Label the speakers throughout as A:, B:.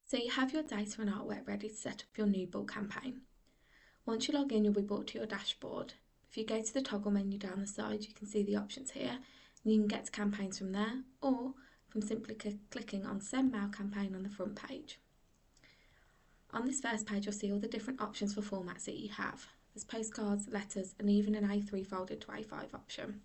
A: So you have your data and artwork ready to set up your new bulk campaign. Once you log in, you'll be brought to your dashboard. If you go to the toggle menu down the side, you can see the options here, and you can get to campaigns from there, or from simply clicking on Send Mail Campaign on the front page. On this first page, you'll see all the different options for formats that you have. There's postcards, letters, and even an A3 folded to A5 option.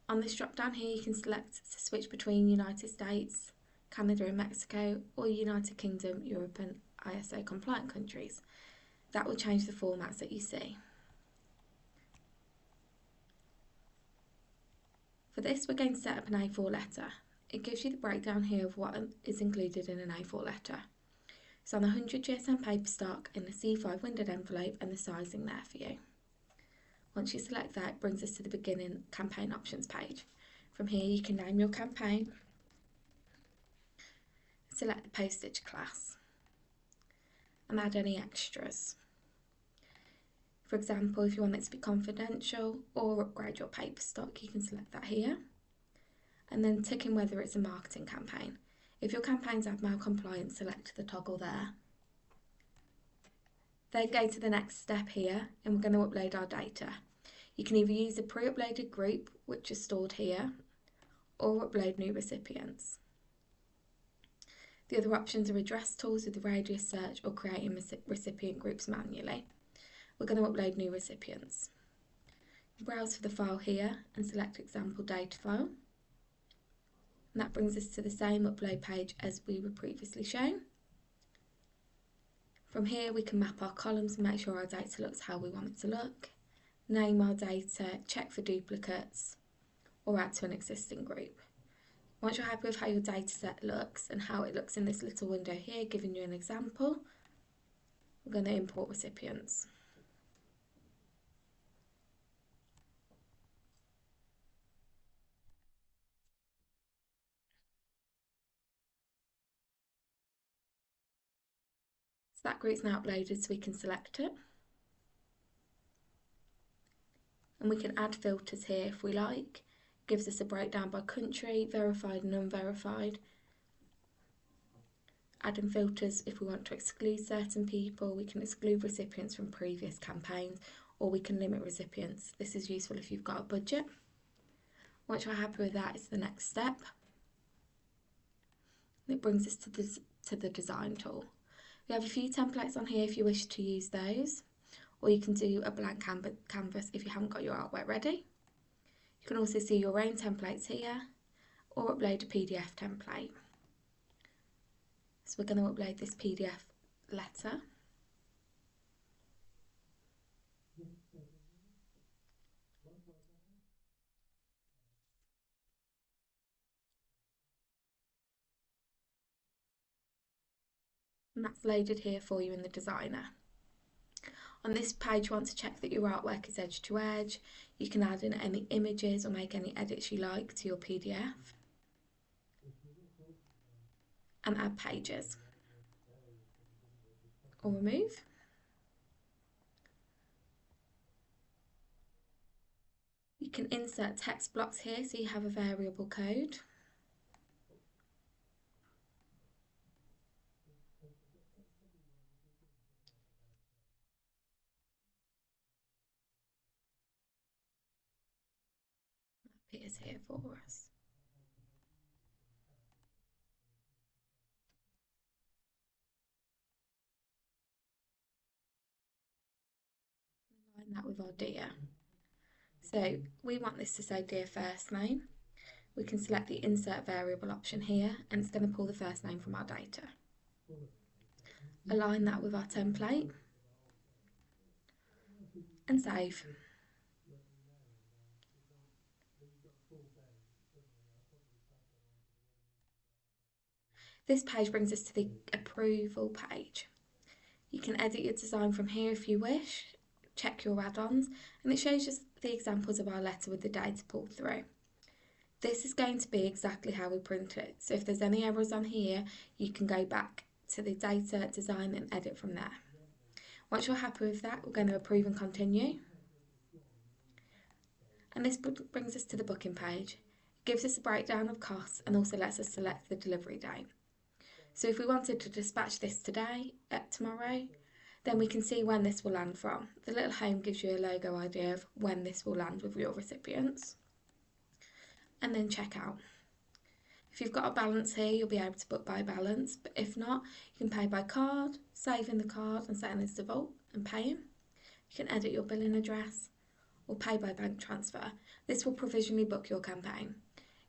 A: On this drop down here, you can select to switch between United States, Canada and Mexico, or United Kingdom, Europe and ISO compliant countries. That will change the formats that you see. For this, we're going to set up an A4 letter. It gives you the breakdown here of what is included in an A4 letter. So on the 100 GSM paper stock in the C5 windowed envelope and the sizing there for you. Once you select that, it brings us to the beginning campaign options page. From here, you can name your campaign, select the postage class, and add any extras. For example, if you want it to be confidential or upgrade your paper stock, you can select that here. And then tick in whether it's a marketing campaign. If your campaign's AdMail compliant, select the toggle there. Then go to the next step here, and we're going to upload our data. You can either use a pre-uploaded group, which is stored here, or upload new recipients. The other options are address tools with the radius search or creating recipient groups manually. We're going to upload new recipients. Browse for the file here and select example data file. And that brings us to the same upload page as we were previously shown. From here we can map our columns and make sure our data looks how we want it to look, name our data, check for duplicates, or add to an existing group. Once you're happy with how your data set looks and how it looks in this little window here, giving you an example, we're going to import recipients. So that group's now uploaded, so we can select it. And we can add filters here if we like. It gives us a breakdown by country, verified and unverified. Adding filters if we want to exclude certain people. We can exclude recipients from previous campaigns, or we can limit recipients. This is useful if you've got a budget. Once you're happy with that, it's the next step. And it brings us to the design tool. We have a few templates on here if you wish to use those, or you can do a blank canvas if you haven't got your artwork ready. You can also see your own templates here, or upload a PDF template. So we're going to upload this PDF letter. And that's loaded here for you in the designer. On this page, you want to check that your artwork is edge to edge. You can add in any images or make any edits you like to your PDF. And add pages. Or remove. You can insert text blocks here so you have a variable code. That appears here for us. Align that with our dear. So we want this to say dear first name. We can select the insert variable option here, and it's going to pull the first name from our data. Align that with our template and save. This page brings us to the approval page. You can edit your design from here if you wish, check your add-ons, and it shows us the examples of our letter with the data pulled through. This is going to be exactly how we print it, so if there's any errors on here, you can go back to the data, design and edit from there. Once you're happy with that, we're going to approve and continue. And this brings us to the booking page. It gives us a breakdown of costs and also lets us select the delivery date. So if we wanted to dispatch this tomorrow, then we can see when this will land from. The little home gives you a logo idea of when this will land with your recipients. And then check out. If you've got a balance here, you'll be able to book by balance, but if not, you can pay by card, saving the card and setting this to vault and paying. You can edit your billing address or pay by bank transfer. This will provisionally book your campaign.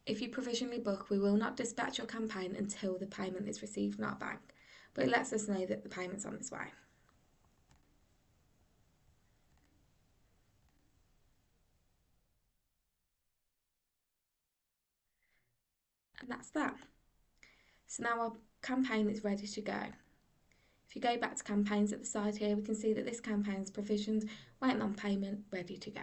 A: If you provisionally book, we will not dispatch your campaign until the payment is received from our bank, but it lets us know that the payment's on its way. And that's that. So now our campaign is ready to go. If you go back to campaigns at the side here, we can see that this campaign is provisioned, waiting on payment, ready to go.